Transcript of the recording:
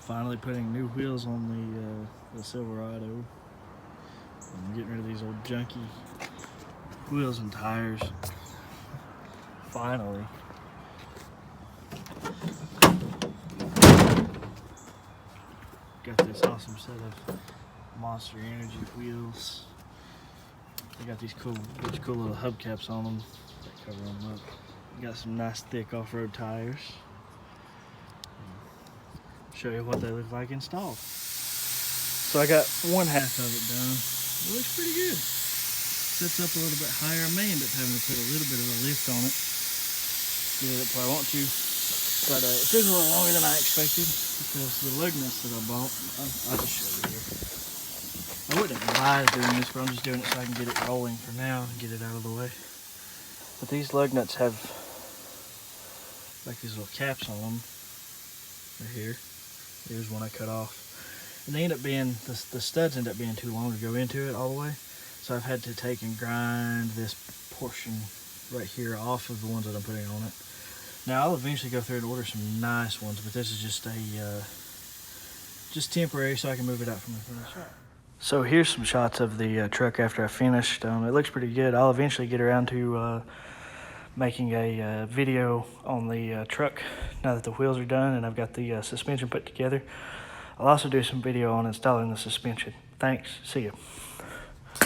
Finally putting new wheels on the Silverado. I'm getting rid of these old junky wheels and tires. Finally. Got this awesome set of Monster Energy wheels. They got these cool little hubcaps on them that cover them up. Got some nice thick off-road tires. Show you what they look like installed. So I got one half of it done. It looks pretty good. Sits up a little bit higher. I may end up having to put a little bit of a lift on it. Get it up where I want to. But it took a little longer than I expected because the lug nuts that I bought, I'll just show you here. I wouldn't advise doing this, but I'm just doing it so I can get it rolling for now and get it out of the way. But these lug nuts have like these little caps on them right here. Here's one I cut off. And they end up being, the studs end up being too long to go into it all the way. So I've had to take and grind this portion right here off of the ones that I'm putting on it. Now I'll eventually go through and order some nice ones, but this is just just temporary so I can move it out from the finish. So here's some shots of the truck after I finished. It looks pretty good. I'll eventually get around to making a video on the truck now that the wheels are done and I've got the suspension put together. I'll also do some video on installing the suspension. Thanks. See ya.